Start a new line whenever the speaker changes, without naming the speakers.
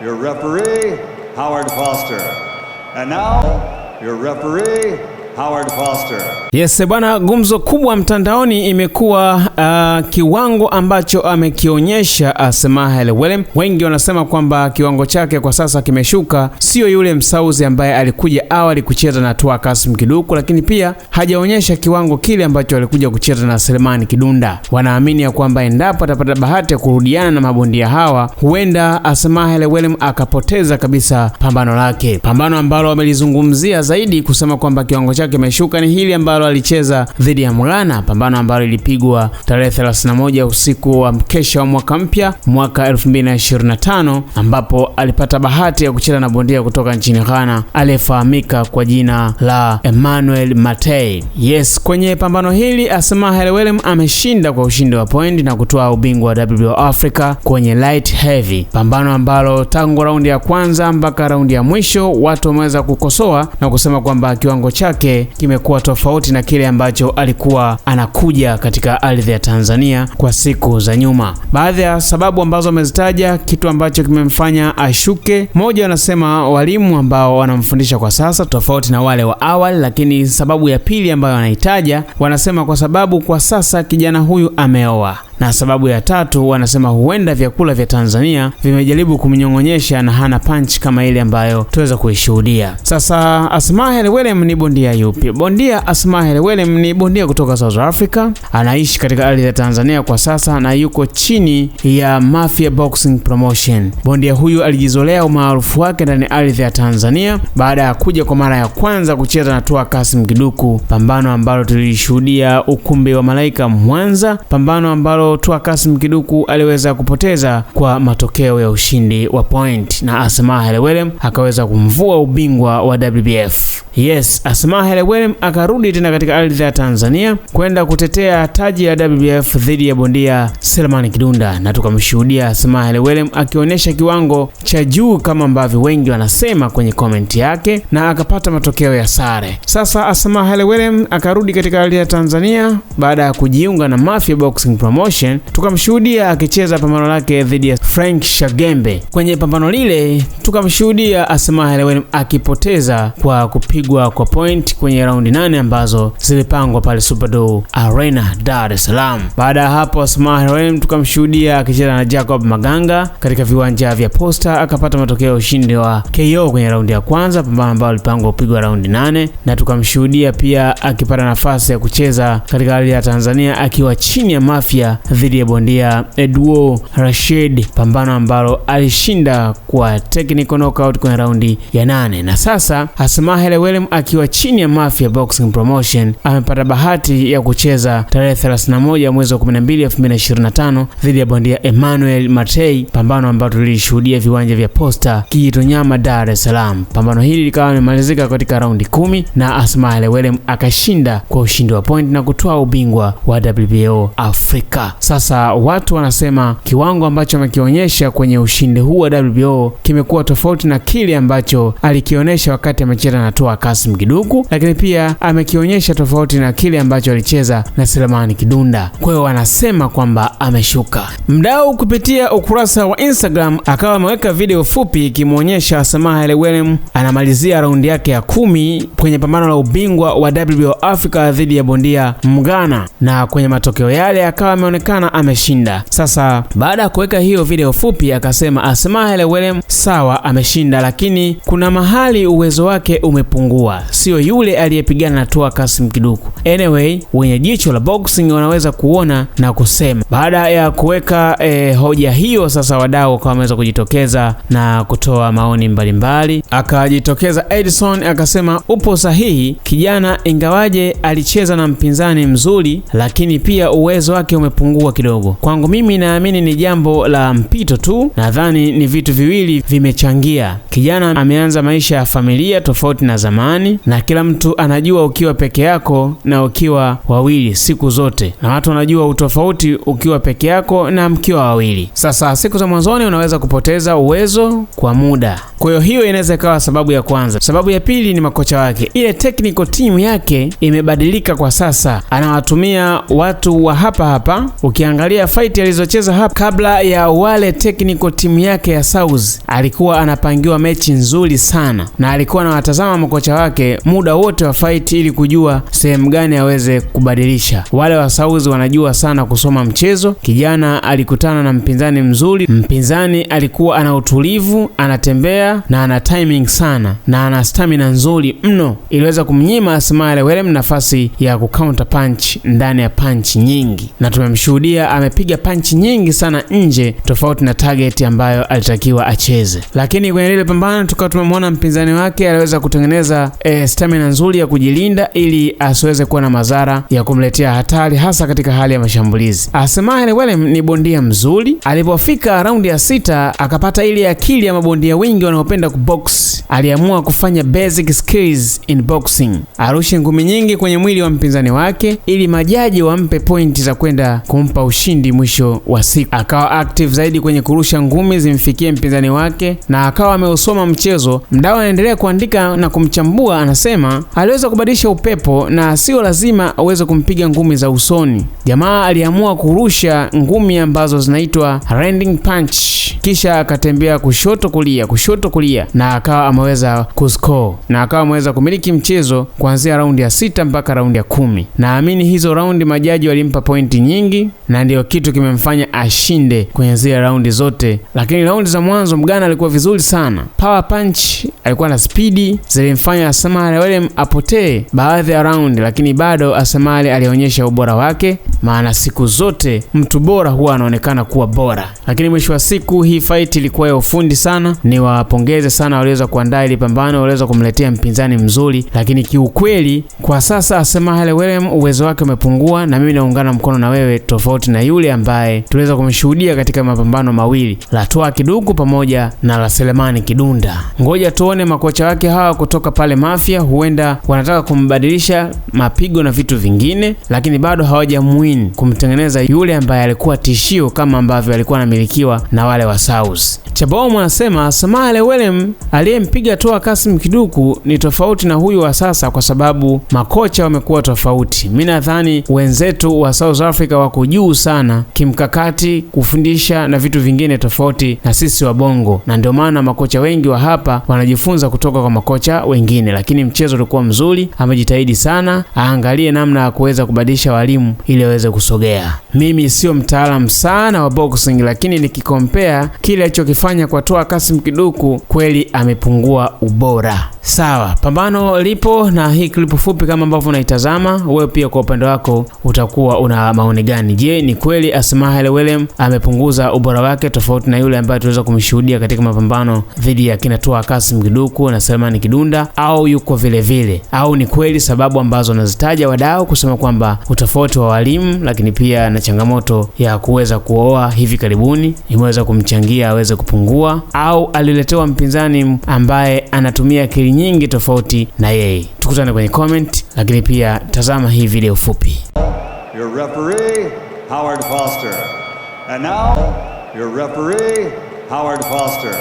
your referee, Howard Foster. And now, your referee, Howard Foster.
Yes bwana, gumzo kubwa mtandaoni imekuwa kiwango ambacho amekionyesha Samael Welem. Wengi wanasema kwamba kiwango chake kwa sasa kimeshuka, sio yule msauzi ambaye alikuja awali kucheza na Tua Kassim Kiduku, lakini pia hajaonyesha kiwango kile ambacho alikuja kucheza na Selemani Kidunda. Wanaamini ya kwamba endapo atapata bahati ya kurudiana na mabondia hawa, huenda Samael Welem akapoteza kabisa pambano lake. Pambano ambalo wamelizungumzia zaidi kusema kwamba kiwango chake kimeshuka ni hili ambalo alicheza dhidi ya Mghana, pambano ambalo lilipigwa tarehe 31 usiku wa mkesha wa mwaka mpya mwaka 2025, ambapo alipata bahati ya kucheza na bondia kutoka nchini Ghana aliyefahamika kwa jina la Emmanuel Matei. Yes, kwenye pambano hili Samael Welem ameshinda kwa ushindi wa point na kutoa ubingwa wa WBO Africa kwenye light heavy, pambano ambalo tangu raundi ya kwanza mpaka raundi ya mwisho watu wameweza kukosoa na kusema kwamba kiwango chake kimekuwa tofauti na kile ambacho alikuwa anakuja katika ardhi ya Tanzania kwa siku za nyuma. Baadhi ya sababu ambazo amezitaja kitu ambacho kimemfanya ashuke: moja, wanasema walimu ambao wanamfundisha kwa sasa tofauti na wale wa awali, lakini sababu ya pili ambayo wanahitaja, wanasema kwa sababu kwa sasa kijana huyu ameoa, na sababu ya tatu wanasema huenda vyakula vya Tanzania vimejaribu kumnyong'onyesha na hana punch kama ile ambayo tuweza kuishuhudia. Sasa Samael Welem ni bondia yupi? Bondia Samael Welem ni bondia kutoka South Africa, anaishi katika ardhi ya Tanzania kwa sasa na yuko chini ya Mafia Boxing Promotion. Bondia huyu alijizolea umaarufu wake ndani ya ardhi ya Tanzania baada ya kuja kwa mara ya kwanza kucheza na Tua Kassim Kiduku, pambano ambalo tulishuhudia ukumbi wa Malaika Mwanza, pambano ambalo Tua Kassim Kiduku aliweza kupoteza kwa matokeo ya ushindi wa point, na Samael Welem akaweza kumvua ubingwa wa WBF. Yes, Samael Welem akarudi tena katika ardhi ya Tanzania kwenda kutetea taji ya WBF dhidi ya bondia Selemani Kidunda, na tukamshuhudia Samael Welem akionyesha kiwango cha juu kama ambavyo wengi wanasema kwenye comment yake, na akapata matokeo ya sare. Sasa Samael Welem akarudi katika ardhi ya Tanzania baada ya kujiunga na Mafia Boxing Promotion. Tukamshuhudia akicheza pambano lake dhidi ya Frank Shagembe. Kwenye pambano lile tukamshuhudia Samael Welem akipoteza kwa kupigwa kwa point kwenye raundi 8 ambazo zilipangwa pale Superdome Arena Dar es Salaam. Baada ya hapo Samael Welem tukamshuhudia akicheza na Jacob Maganga katika viwanja vya Posta, akapata matokeo ya ushindi wa KO kwenye raundi ya kwanza, pambano ambalo lilipangwa kupigwa raundi 8, na tukamshuhudia pia akipata nafasi ya kucheza katika ardhi ya Tanzania akiwa chini ya Mafia dhidi ya bondia Edwo Rashid, pambano ambalo alishinda kwa technical knockout kwenye raundi ya 8. Na sasa Samael Welem akiwa chini ya Mafia Boxing Promotion amepata bahati ya kucheza tarehe 31 mwezi wa 12 2025 dhidi ya bondia Emmanuel Matei, pambano ambalo tulishuhudia viwanja vya Posta Kijitonyama Dar es Salaam. Pambano hili likawa limemalizika katika raundi 10 na Samael Welem akashinda kwa ushindi wa point na kutoa ubingwa wa WBO Afrika. Sasa watu wanasema kiwango ambacho amekionyesha kwenye ushindi huu wa WBO kimekuwa tofauti na kile ambacho alikionyesha wakati amecheza na Tua Kassim Kiduku, lakini pia amekionyesha tofauti na kile ambacho alicheza na Selemani Kidunda. Kwa hiyo wanasema kwamba ameshuka. Mdau kupitia ukurasa wa Instagram akawa ameweka video fupi ikimuonyesha Samael Welem anamalizia raundi yake ya 10 kwenye pambano la ubingwa wa WBO Africa dhidi ya bondia Mghana, na kwenye matokeo yale akawa ameonekana ameshinda. Sasa baada ya kuweka hiyo video fupi akasema Samael Welem sawa ameshinda, lakini kuna mahali uwezo wake umepungua, sio yule aliyepigana na Tua Kassim Kiduku. Anyway, wenye jicho la boxing wanaweza kuona na kusema. Baada ya kuweka hoja hiyo, sasa wadau wakawa wameweza kujitokeza na kutoa maoni mbalimbali. Akajitokeza Edison akasema upo sahihi, kijana ingawaje alicheza na mpinzani mzuri, lakini pia uwezo wake umepungua kidogo. Kwangu mimi naamini ni jambo la mpito tu, nadhani ni vitu viwili vimechangia. Kijana ameanza maisha ya familia tofauti na zamani, na kila mtu anajua ukiwa peke yako na ukiwa wawili siku zote, na watu wanajua utofauti ukiwa peke yako na mkiwa wawili. Sasa siku za mwanzoni unaweza kupoteza uwezo kwa muda, kwa hiyo inaweza ikawa sababu ya kwanza. Sababu ya pili ni makocha wake. Ile technical team yake imebadilika kwa sasa, anawatumia watu wa hapa Ukiangalia fight alizocheza hapa kabla ya wale technical team yake ya South, alikuwa anapangiwa mechi nzuri sana na alikuwa anawatazama makocha wake muda wote wa fight ili kujua sehemu gani aweze kubadilisha. Wale wa South wanajua sana kusoma mchezo. Kijana alikutana na mpinzani mzuri, mpinzani alikuwa ana utulivu, anatembea na ana timing sana na ana stamina nzuri mno, iliweza kumnyima Asmahel Welem nafasi ya kucounter punch ndani ya punch nyingi, na tumemshuhudia amepiga punch nyingi sana nje tofauti na target ambayo alitakiwa acheze. Lakini kwenye ile pambano tukawa tumemwona mpinzani wake aliweza kutengeneza stamina nzuri ya kujilinda ili asiweze kuwa na madhara ya kumletea hatari hasa katika hali ya mashambulizi. Asmahel Welem ni bondia mzuri. Alipofika raundi ya 6 akapata ile akili ya mabondia wengi wanaopenda kubox. Aliamua kufanya basic skills in boxing, arushe ngumi nyingi kwenye mwili wa mpinzani wake ili majaji wampe pointi za kwenda kumpa ushindi mwisho wa siku. Akawa active zaidi kwenye kurusha ngumi zimfikie mpinzani wake na akawa ameusoma mchezo. Mdau anaendelea kuandika na kumchambua, anasema aliweza kubadilisha upepo na sio lazima aweze kumpiga ngumi za usoni. Jamaa aliamua kurusha ngumi ambazo zinaitwa landing punch, kisha akatembea kushoto kulia na akawa ameweza kuscore na akawa ameweza kumiliki mchezo kuanzia raundi ya 6 mpaka raundi ya 10. Naamini hizo raundi majaji walimpa pointi nyingi na ndio kitu kimemfanya ashinde kwenye zile raundi zote. Lakini raundi za mwanzo Mgana alikuwa vizuri sana. Power punch, alikuwa na speed, zilimfanya Asmahel Welem apotee baadhi ya raundi, lakini bado Asmahel alionyesha ubora wake, maana siku zote mtu bora huwa anaonekana kuwa bora. Lakini mwisho wa siku hii fight ilikuwa ya ufundi sana. Ni wapongeze sana waliweza kuandaa ile pambano, waliweza kumletea mpinzani mzuri, lakini kiukweli kwa sasa Asmahel Welem uwezo wake umepungua, na mimi naungana mkono na wewe, tofauti na yule ambaye tuliweza kumshuhudia katika mapambano mawili, la Toa Kiduku pamoja na la Selemani Kidunda. Ngoja tuone makocha wake hawa kutoka pale Mafia, huenda wanataka kumbadilisha mapigo na vitu vingine, lakini bado hawajamuwin kumtengeneza yule ambaye alikuwa tishio kama ambavyo alikuwa anamilikiwa na wale wa South. Chabomu anasema Asmahel Welem aliyempiga Toa Kasim Kiduku ni tofauti na huyu wa sasa kwa sababu makocha wamekuwa tofauti. Mimi nadhani wenzetu wa South Africa wako juu sana kimkakati, kufundisha na vitu vingine tofauti na sisi wa Bongo, na ndio maana makocha wengi wa hapa wanajifunza kutoka kwa makocha wengine. Lakini mchezo ulikuwa mzuri, amejitahidi sana, aangalie namna ya kuweza kubadilisha walimu ili waweze kusogea. Mimi sio mtaalamu sana wa boxing, lakini nikikompea kile alichokifanya kwa Toa Kasim Kiduku, kweli amepungua ubora. Sawa, pambano lipo na hii klipu fupi kama ambavyo unaitazama. Wewe pia kwa upande wako utakuwa una maoni gani? Je, ni kweli Asmahel Welem amepunguza ubora wake tofauti na yule ambaye tuliweza kumshuhudia katika mapambano dhidi ya kina Toa Kasim Kiduku na Selemani Kidunda, au yuko vile vile? Au ni kweli sababu ambazo nazitaja wadau kusema kwamba utofauti wa walimu, lakini pia na changamoto ya kuweza kuoa hivi karibuni imeweza kumchangia aweze kupungua, au aliletewa mpinzani ambaye anatumia akili nyingi tofauti na yeye? Tukutane kwenye comment, lakini pia tazama hii video fupi.
Your referee, Howard Foster. And now, your referee, Howard Foster.